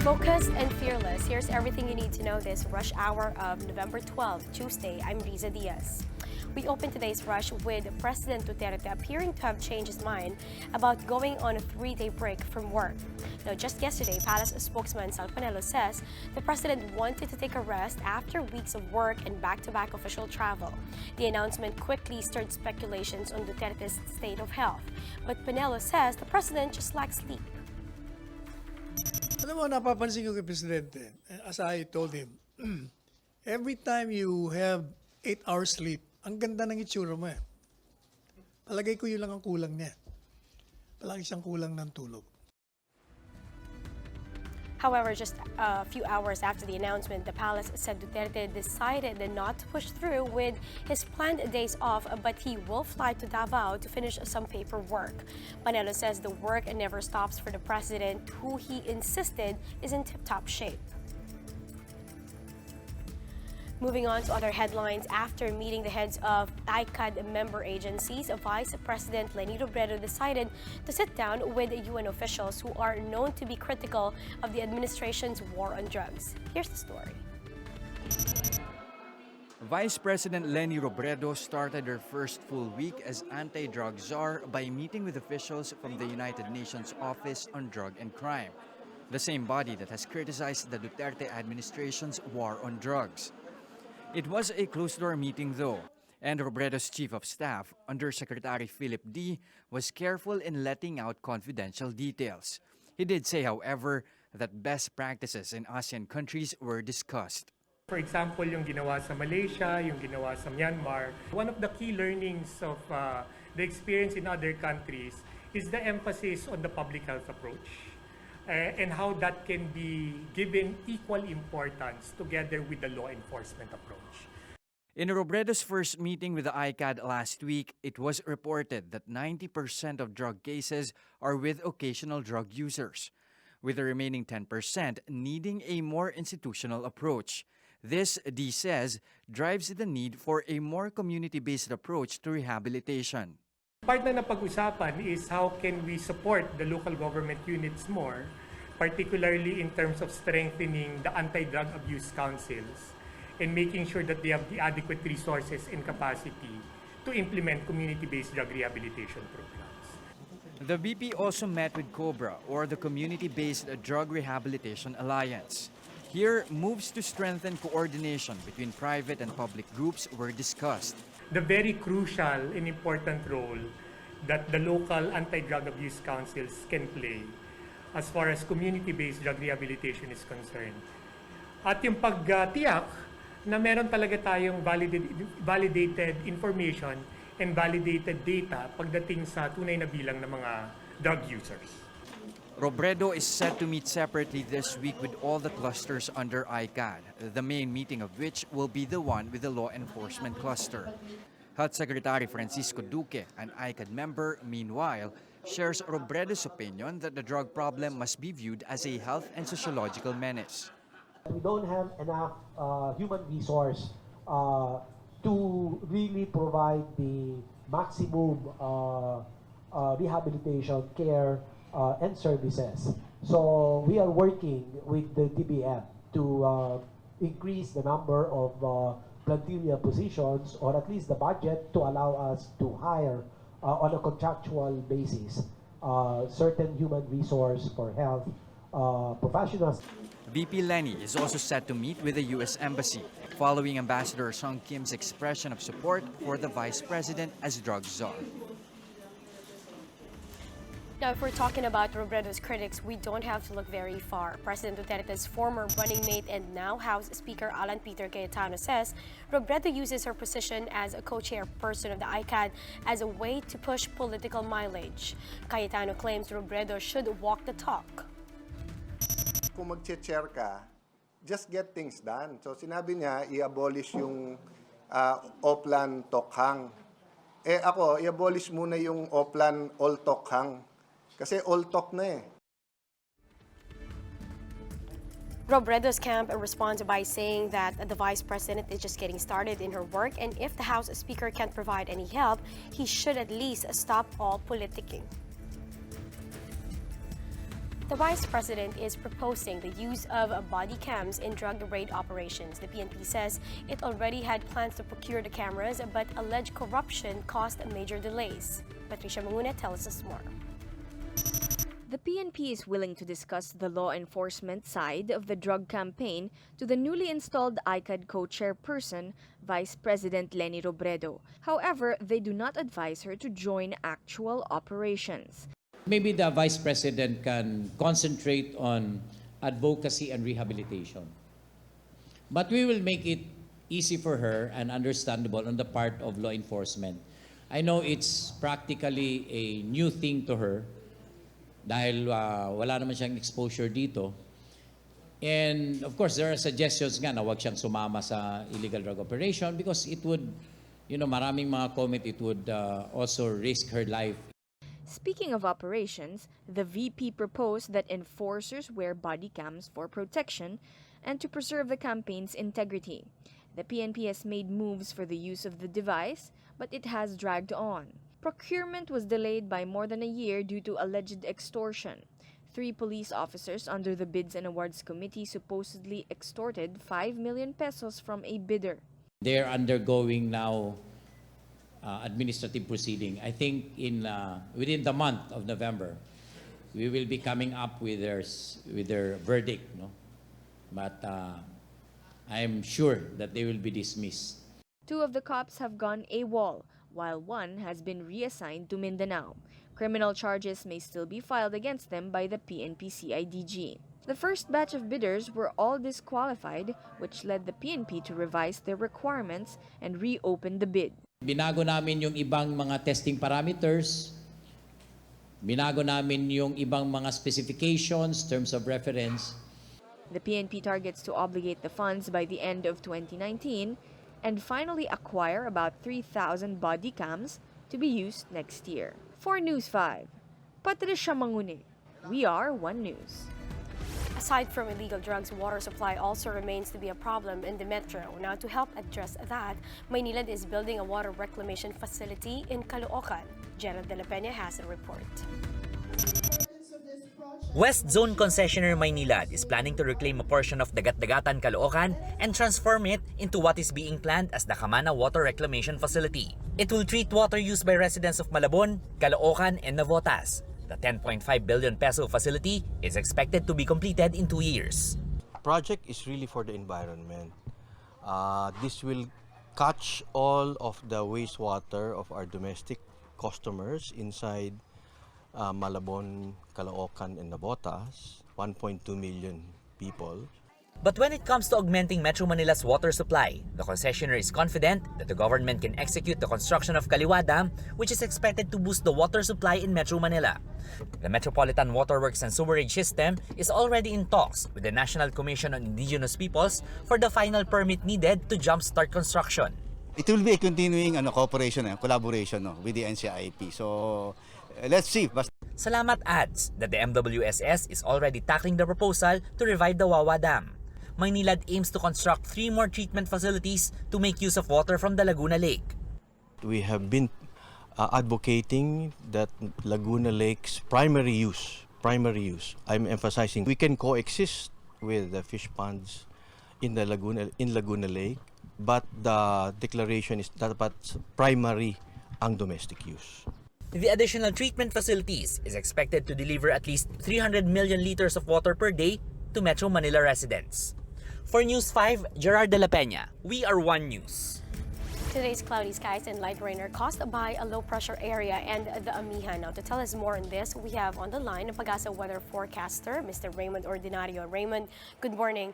Focused and fearless, here's everything you need to know this rush hour of November 12, Tuesday. I'm Riza Diaz. We open today's rush with President Duterte appearing to have changed his mind about going on a 3-day break from work. Now, just yesterday, Palace spokesman Panelo says the president wanted to take a rest after weeks of work and back-to-back official travel. The announcement quickly stirred speculations on Duterte's state of health, but Panelo says the president just lacks sleep. Alam mo, napapansin ko kay Presidente, as I told him, every time you have 8 hours sleep, ang ganda ng itsura mo eh. Palagay ko yun lang ang kulang niya. Palagi siyang kulang ng tulog. However, just a few hours after the announcement, the palace said Duterte decided not to push through with his planned days off, but he will fly to Davao to finish some paperwork. Panelo says the work never stops for the president, who he insisted is in tip-top shape. Moving on to other headlines, after meeting the heads of ICAD member agencies, Vice President Robredo decided to sit down with UN officials who are known to be critical of the administration's war on drugs. Here's the story. Vice President Leni Robredo started her first full week as anti-drug czar by meeting with officials from the United Nations Office on Drug and Crime, the same body that has criticized the Duterte administration's war on drugs. It was a closed-door meeting though, and Robredo's Chief of Staff, Undersecretary Philip D., was careful in letting out confidential details. He did say, however, that best practices in ASEAN countries were discussed. For example, yung ginawa sa Malaysia, yung ginawa sa Myanmar. One of the key learnings of the experience in other countries is the emphasis on the public health approach. And how that can be given equal importance together with the law enforcement approach. In Robredo's first meeting with the ICAD last week, it was reported that 90% of drug cases are with occasional drug users, with the remaining 10% needing a more institutional approach. This, D says, drives the need for a more community-based approach to rehabilitation. Part na napag-usapan is how can we support the local government units more, particularly in terms of strengthening the anti-drug abuse councils and making sure that they have the adequate resources and capacity to implement community-based drug rehabilitation programs. The VP also met with COBRA, or the Community-Based Drug Rehabilitation Alliance. Here, moves to strengthen coordination between private and public groups were discussed. The very crucial and important role that the local anti-drug abuse councils can play as far as community-based drug rehabilitation is concerned. At yung pagtiyak na meron talaga tayong validated information and validated data pagdating sa tunay na bilang ng mga drug users. Robredo is set to meet separately this week with all the clusters under ICAD, the main meeting of which will be the one with the law enforcement cluster. Health Secretary Francisco Duque, an ICAD member, meanwhile, shares Robredo's opinion that the drug problem must be viewed as a health and sociological menace. We don't have enough human resource to really provide the maximum rehabilitation care and services. So we are working with the DBM to increase the number of plantilla positions, or at least the budget, to allow us to hire on a contractual basis certain human resource for health professionals. VP Leni is also set to meet with the U.S. Embassy, following Ambassador Sung Kim's expression of support for the Vice President as drug czar. Now, if we're talking about Robredo's critics, we don't have to look very far. President Duterte's former running mate and now House Speaker Alan Peter Cayetano says Robredo uses her position as a co-chairperson of the ICAD as a way to push political mileage. Cayetano claims Robredo should walk the talk. Kung mag-chair ka, just get things done. So sinabi niya, i-abolish yung Oplan Tokhang. Ako, i-abolish muna yung Oplan All Tokhang. Kasi all talk na eh. Robredo's camp responds by saying that the vice president is just getting started in her work, and if the House Speaker can't provide any help, he should at least stop all politicking. The Vice President is proposing the use of body cams in drug raid operations. The PNP says it already had plans to procure the cameras, but alleged corruption caused major delays. Patricia Manguna tells us more. The PNP is willing to discuss the law enforcement side of the drug campaign to the newly installed ICAD co-chairperson, Vice President Leni Robredo. However, they do not advise her to join actual operations. Maybe the Vice President can concentrate on advocacy and rehabilitation. But we will make it easy for her and understandable on the part of law enforcement. I know it's practically a new thing to her dahil wala naman siyang exposure dito. And of course, there are suggestions nga na wag siyang sumama sa illegal drug operation because it would, maraming mga comment, it would also risk her life. Speaking of operations, the VP proposed that enforcers wear body cams for protection and to preserve the campaign's integrity. The PNP has made moves for the use of the device, but it has dragged on. Procurement was delayed by more than a year due to alleged extortion. 3 police officers under the Bids and Awards Committee supposedly extorted 5 million pesos from a bidder. They're undergoing now administrative proceeding. I think within the month of November, we will be coming up with their verdict. No? But I am sure that they will be dismissed. 2 of the cops have gone AWOL, while 1 has been reassigned to Mindanao. Criminal charges may still be filed against them by the PNP-CIDG. The first batch of bidders were all disqualified, which led the PNP to revise their requirements and reopen the bid. Binago namin yung ibang mga testing parameters, binago namin yung ibang mga specifications, terms of reference. The PNP targets to obligate the funds by the end of 2019 and finally acquire about 3,000 body cams to be used next year. For News 5, Patricia Mangune, we are One News. Aside from illegal drugs, water supply also remains to be a problem in the metro. Now, to help address that, Maynilad is building a water reclamation facility in Caloocan. Gerald de la Peña has a report. West Zone concessionaire Maynilad is planning to reclaim a portion of Dagat-Dagatan Caloocan and transform it into what is being planned as the Kamana Water Reclamation Facility. It will treat water used by residents of Malabon, Caloocan, and Navotas. The 10.5 billion peso facility is expected to be completed in 2 years. The project is really for the environment. This will catch all of the wastewater of our domestic customers inside Malabon, Caloocan, and Navotas, 1.2 million people. But when it comes to augmenting Metro Manila's water supply, the concessionaire is confident that the government can execute the construction of Kaliwa Dam, which is expected to boost the water supply in Metro Manila. The Metropolitan Waterworks and Sewerage System is already in talks with the National Commission on Indigenous Peoples for the final permit needed to jumpstart construction. It will be a continuing cooperation, collaboration with the NCIP. So let's see. Salamat adds that the MWSS is already tackling the proposal to revive the Wawa Dam. Maynilad aims to construct 3 more treatment facilities to make use of water from the Laguna Lake. We have been advocating that Laguna Lake's primary use, I'm emphasizing, we can coexist with the fish ponds in Laguna Lake, but the declaration is dapat primary ang domestic use. The additional treatment facilities is expected to deliver at least 300 million liters of water per day to Metro Manila residents. For News 5, Gerard de la Peña, we are One News. Today's cloudy skies and light rain are caused by a low-pressure area and the Amihan. Now, to tell us more on this, we have on the line a Pag-asa weather forecaster, Mr. Raymond Ordinario. Raymond, good morning.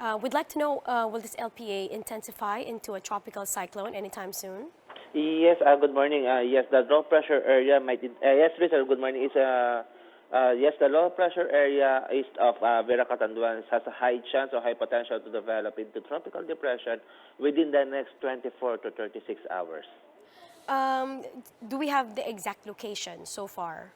We'd like to know, will this LPA intensify into a tropical cyclone anytime soon? Yes, good morning. Yes, the low pressure area might. Yes, Rizal, good morning. Yes, the low pressure area east of Vera Catanduanes has a high chance or high potential to develop into tropical depression within the next 24 to 36 hours. Do we have the exact location so far?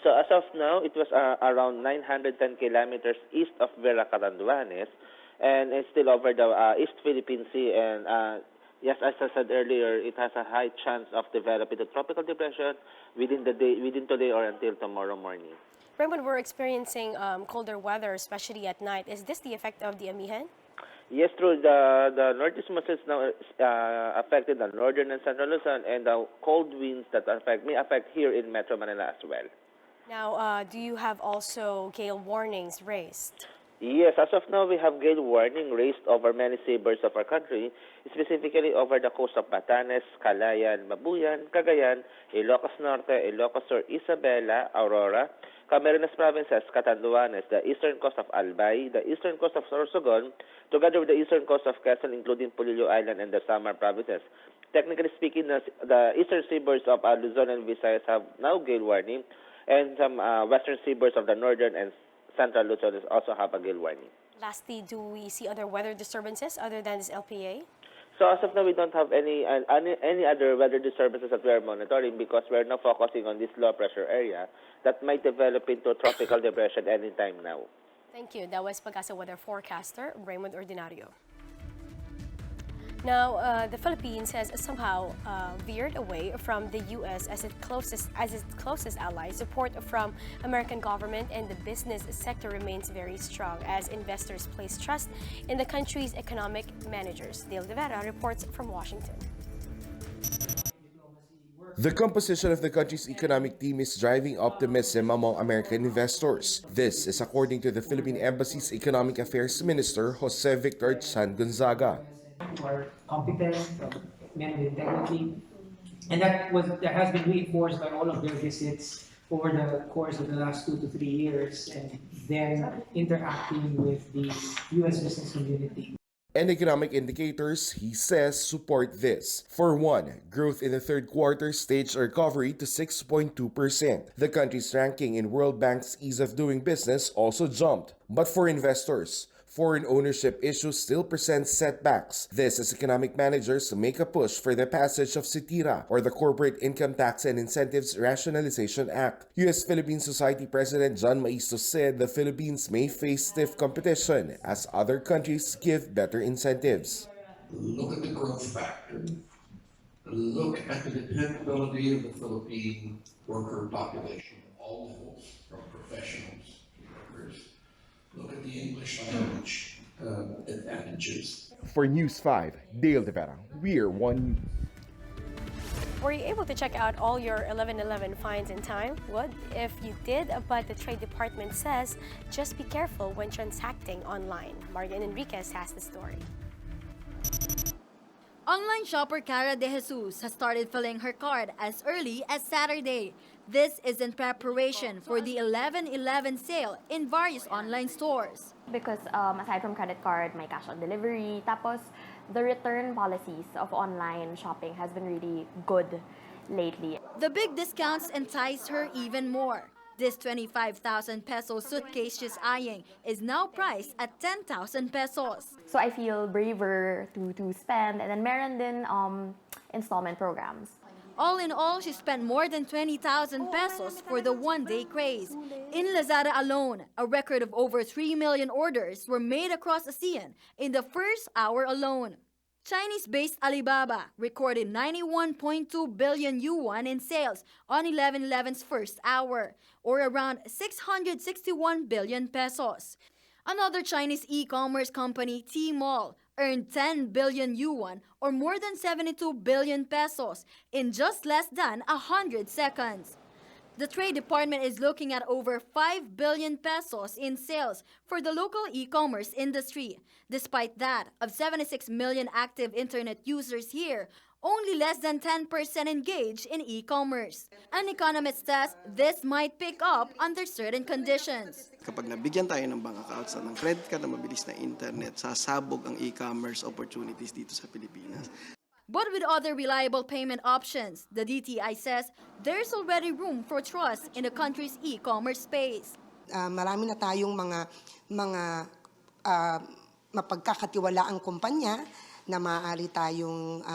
So as of now, it was around 910 kilometers east of Vera Catanduanes, and it's still over the East Philippine Sea. And yes, as I said earlier, it has a high chance of developing a tropical depression within today or until tomorrow morning. Raymond, we're experiencing colder weather, especially at night. Is this the effect of the amihan? Yes, true. The northeast monsoons now affected the northern and central Luzon, and the cold winds that may affect here in Metro Manila as well. Now, do you have also gale warnings raised? Yes, as of now, we have gale warning raised over many suburbs of our country, specifically over the coast of Batanes, Calayan, Mabuyan, Cagayan, Ilocos Norte, Ilocos Sur, Isabela, Aurora, Camarines Provinces, Catanduanes, the eastern coast of Albay, the eastern coast of Sorsogon, together with the eastern coast of Quezon, including Pulilio Island and the Samar Provinces. Technically speaking, the eastern seaboards of Luzon and Visayas have now gale warning, and some western seaboards of the northern and central Luzon also have a gale warning. Lastly, do we see other weather disturbances other than this LPA? So as of now, we don't have any other weather disturbances that we are monitoring because we're now focusing on this low pressure area that might develop into a tropical depression anytime now. Thank you. That was Pag-asa weather forecaster Raymond Ordinario. Now, the Philippines has somehow veered away from the U.S. as its closest ally. Support from American government and the business sector remains very strong as investors place trust in the country's economic managers. Dale De Vera reports from Washington. The composition of the country's economic team is driving optimism among American investors. This is according to the Philippine Embassy's Economic Affairs Minister, Jose Victor Chan Gonzaga. Who are competent, men with integrity, and that has been reinforced by all of their visits over the course of the last 2 to 3 years, and then interacting with the U.S. business community. And economic indicators, he says, support this. For one, growth in the third quarter staged a recovery to 6.2%. The country's ranking in World Bank's Ease of Doing Business also jumped. But for investors, foreign ownership issues still present setbacks. This as economic managers make a push for the passage of CITIRA, or the Corporate Income Tax and Incentives Rationalization Act. U.S.-Philippine Society President John Maisto said the Philippines may face stiff competition as other countries give better incentives. Look at the growth factor. Look at the dependability of the Philippine worker population, all levels, from professionals to workers. Look at the English language advantages. For News 5, Dale De Vera, we're One. Were you able to check out all your 11/11 fines in time? What if you did, but the Trade Department says just be careful when transacting online. Marian Enriquez has the story. Online shopper Cara De Jesus has started filling her card as early as Saturday. This is in preparation for the 11/11 sale in various online stores. Because aside from credit card, my cash on delivery, tapos the return policies of online shopping has been really good lately. The big discounts entice her even more. This 25,000 peso suitcase she's eyeing is now priced at 10,000 pesos. So I feel braver to spend, and then meron din installment programs. All in all, she spent more than 20,000 pesos for the one-day craze. In Lazada alone, a record of over 3 million orders were made across ASEAN in the first hour alone. Chinese-based Alibaba recorded 91.2 billion yuan in sales on 11/11's first hour, or around 661 billion pesos. Another Chinese e-commerce company, Tmall, earned 10 billion yuan, or more than 72 billion pesos, in just less than 100 seconds. The Trade Department is looking at over 5 billion pesos in sales for the local e-commerce industry. Despite that, of 76 million active internet users here, only less than 10% engage in e-commerce. An economist says this might pick up under certain conditions. Kapag nabigyan tayo ng bank accounts ng credit card na mabilis na internet, sasabog ang e-commerce opportunities dito sa Pilipinas. But with other reliable payment options, the DTI says there's already room for trust in the country's e-commerce space. Marami na tayong mga mapagkakatiwalaang kumpanya na maaari tayong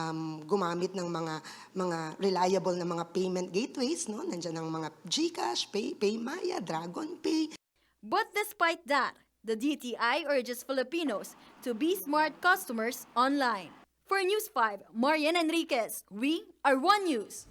gumamit ng mga reliable na mga payment gateways, no? Nandiyan ang mga GCash, PayMaya, DragonPay. But despite that, the DTI urges Filipinos to be smart customers online. For News 5, Marian Enriquez, we are One News.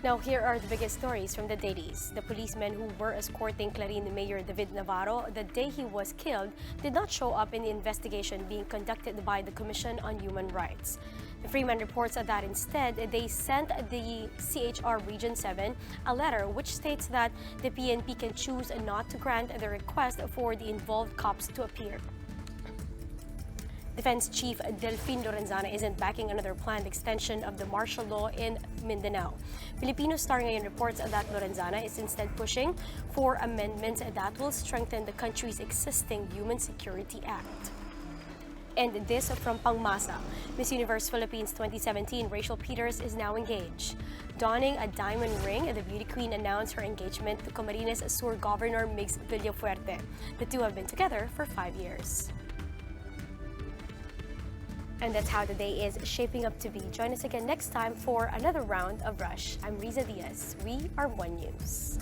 Now, here are the biggest stories from the dailies. The policemen who were escorting Clarin Mayor David Navarro the day he was killed did not show up in the investigation being conducted by the Commission on Human Rights. The Freeman reports that instead, they sent the CHR Region 7 a letter which states that the PNP can choose not to grant the request for the involved cops to appear. Defense Chief Delfin Lorenzana isn't backing another planned extension of the martial law in Mindanao. Filipino Star ngayon reports that Lorenzana is instead pushing for amendments that will strengthen the country's existing Human Security Act. And this from Pangmasa. Miss Universe Philippines 2017, RachelPeters is now engaged. Donning a diamond ring, the beauty queen announced her engagement to Camarines Sur Governor Migs Villafuerte. The two have been together for 5 years. And that's how the day is shaping up to be. Join us again next time for another round of Rush. I'm Riza Diaz. We are One News.